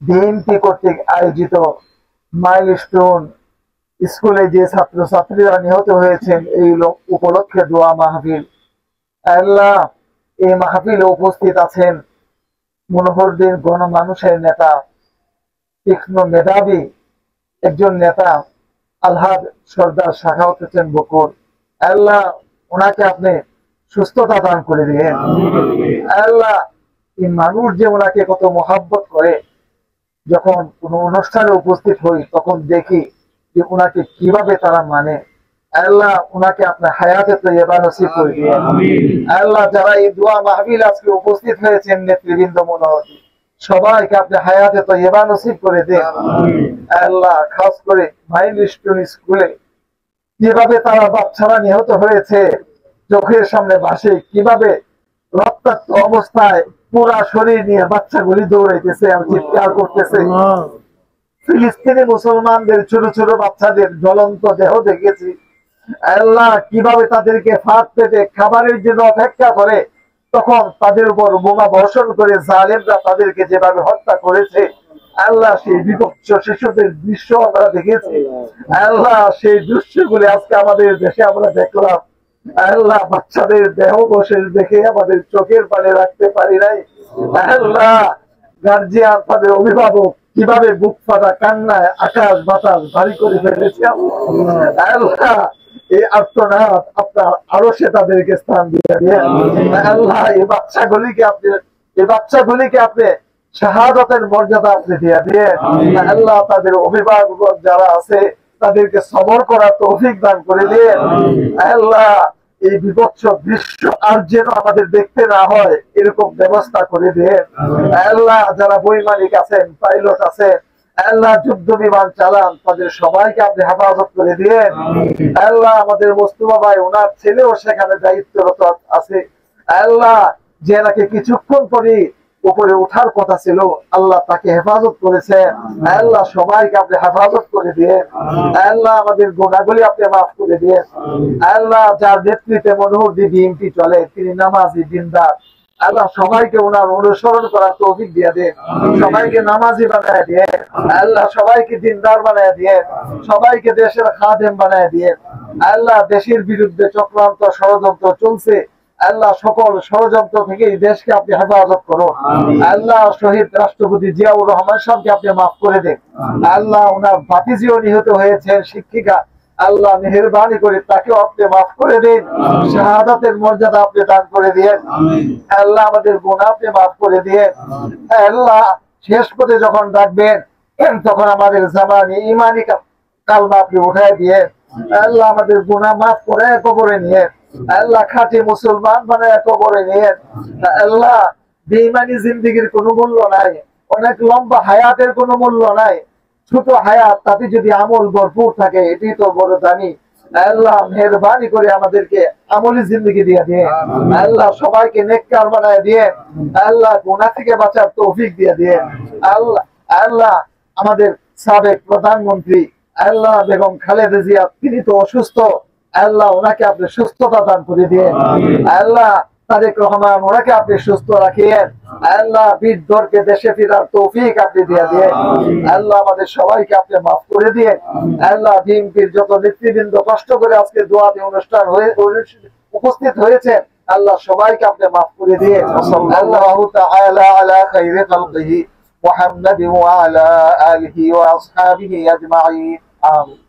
BNP কর্তৃক আয়োজিত milestone স্কুলে যে ছাত্রছাত্রীরা নিহত হয়েছেন এই উপলক্ষে দোয়া মাহফিল। আল্লাহ, এই মাহফিলে উপস্থিত আছেন মনোহরদীন গণমানুষের নেতা, তীক্ষ্ণ মেধাবী একজন নেতা আলহাজ সর্দার সাখাওয়াত হোসেন বকুর। আল্লাহ, ওনাকে আপনি সুস্থতা দান করে দিলেন। আল্লাহ, এই মানুষ যে ওনাকে কত মহাব্বত করে, যখন কোনো অনুষ্ঠানে উপস্থিত হই তখন দেখি যে ওনাকে কিভাবে তারা মানে। আল্লাহ, ওনাকে আপনার হায়াতে তৈয়বা নসিব করে দিয়েন। আল্লাহ, যারা এই দোয়া মাহফিল আজকে উপস্থিত হয়েছেন নেতৃবৃন্দ মনোহরদী, সবাইকে আপনি হায়াতে তৈয়বা নসিব করে দেন। আল্লাহ, খাস করে মাইলস্টোন স্কুলে কিভাবে তারা বাচ্চারা নিহত হয়েছে চোখের সামনে ভাসে, কিভাবে রক্তাক্ত অবস্থায় পুরা শরীর নিয়ে বাচ্চাগুলি দৌড়াইতেছে আর চিৎকার করতেছে। ফিলিস্তিনি মুসলমানদের ছোট ছোট বাচ্চাদের জ্বলন্ত দেহ দেখেছি। আল্লাহ, কিভাবে তাদেরকে ফাঁদ পেতে খাবারের জন্য অপেক্ষা করে, তখন তাদের উপর বোমা বর্ষণ করে জালেমরা তাদেরকে যেভাবে হত্যা করেছে। আল্লাহ, সেই বিভৎস শিশুদের দৃশ্য আমরা দেখেছি। আল্লাহ, সেই দৃশ্যগুলি আজকে আমাদের দেশে আমরা দেখলাম। আল্লাহ, বাচ্চাদের দেহ বসে দেখে আমাদের চোখের পানি রাখতে পারি নাই। আল্লাহ, গার্জিয়ান, তাদের অভিভাবক কিভাবে বুক ফাটা কান্নায় আকাশ বাতাস ভারী করে ফেলেছে। আল্লাহ, এই আর্তনাদ আপনার আরো সে তাদেরকে স্থান দিয়ে দিয়ে। আল্লাহ, এই বাচ্চাগুলিকে আপনি শাহাদাতের মর্যাদা আপনি দিয়ে দিয়ে। আল্লাহ, তাদের অভিভাবক যারা আছে তাদেরকে সবর করার তৌফিক দান করে দিয়ে। আল্লাহ, এই বিভৎস দৃশ্য আর যেন আমাদের দেখতে না হয় এরকম ব্যবস্থা করে দিয়ে। আল্লাহ, যারা বৈমানিক আছেন, পাইলট আছেন, আল্লাহ যুদ্ধ বিমান চালান, তাদের সবাইকে আপনি হেফাজত করে দিয়ে। আল্লাহ, আমাদের মোস্তফা ভাই, ওনার ছেলেও সেখানে দায়িত্বরত আছে। আল্লাহ, যে নাকি কিছুক্ষণ পরে উপরে ওঠার কথা ছিল, আল্লাহ তাকে হেফাজত করেছে। আল্লাহ, সবাইকে আপনি হেফাজত করে দিয়ে। আল্লাহ, আমাদের গুনাহগুলি আপনি মাফ করে দিয়ে। আল্লাহ, যার নেতৃত্বে মনোহরদী বিএনপি চলে, তিনি নামাজি দিনদার। আল্লাহ, সবাইকে ওনার অনুসরণ করার তৌফিক দিয়ে দেন, সবাইকে নামাজি বানায় দিয়ে। আল্লাহ, সবাইকে দিনদার বানায় দিয়ে, সবাইকে দেশের খাদেম বানায় দিয়ে। আল্লাহ, দেশের বিরুদ্ধে চক্রান্ত ষড়যন্ত্র চলছে, আল্লাহ সকল ষড়যন্ত্র থেকে এই দেশকে আপনি হেফাজত করুন। আল্লাহ, শহীদ রাষ্ট্রপতি জিয়াউর রহমান সাহেবকে আপনি মাফ করে দেন। আল্লাহ, ওনার ভাতিজিও নিহত হয়েছেন, শিক্ষিকা। আল্লাহ, মেহেরবানি করে তাকেও আপনি মাফ করে দিন, শাহাদাতের মর্যাদা আপনি দান করে দিয়েন। আল্লাহ, আমাদের গুনাহ আপনি মাফ করে দিয়েন। আল্লাহ, শেষ পথে যখন ডাকবেন তখন আমাদের জামানি ইমানি কালমা আপনি উঠায় দিয়ে। আল্লাহ, আমাদের গুনাহ মাফ করে কবরে নিয়ে। আল্লাহ, খাঁটি মুসলমান বানায় কবরে নিয়ে। আল্লাহ, বেঈমানি জিন্দেগির কোনো মূল্য নাই, অনেক লম্বা হায়াতের কোনো মূল্য নাই। ছোট হায়াত, তাতে যদি আমল ভরপুর থাকে, এটি তো বড় দামি। আল্লাহ, মেহেরবানি করে আমাদেরকে আমলি জিন্দেগি দিয়ে দিয়ে। আল্লাহ, সবাইকে নেককার বানায় দিয়ে। আল্লাহ, গুনাহ থেকে বাঁচার তৌফিক দিয়ে দিয়ে। আল্লাহ, আল্লাহ, আমাদের সাবেক প্রধানমন্ত্রী আল্লাহ বেগম খালেদা জিয়া, তিনি তো অসুস্থ। আল্লাহ, ওনাকে আপনি সুস্থতা দান করে দিয়ে। আল্লাহ, তারেক রহমান, ওনাকে আপনি সুস্থ রাখিয়েন। আল্লাহ, বীরদেরকে দেশে ফেরার তৌফিক আপনি দিয়ে দিয়ে। আল্লাহ, আমাদের সবাইকে আপনি মাফ করে দিয়ে। আল্লাহ, বিএনপির যত নেতৃবৃন্দ কষ্ট করে আজকে দোয়াতে অনুষ্ঠান হয়ে উপস্থিত হয়েছে, আল্লাহ সবাইকে আপনি মাফ করে দিয়ে। সাল্লাল্লাহু তাআলা আলা খাইরি খালকিহি মুহাম্মাদ ওয়া আলা আলিহি ওয়া আসহাবিহি আজমাইন। আমিন।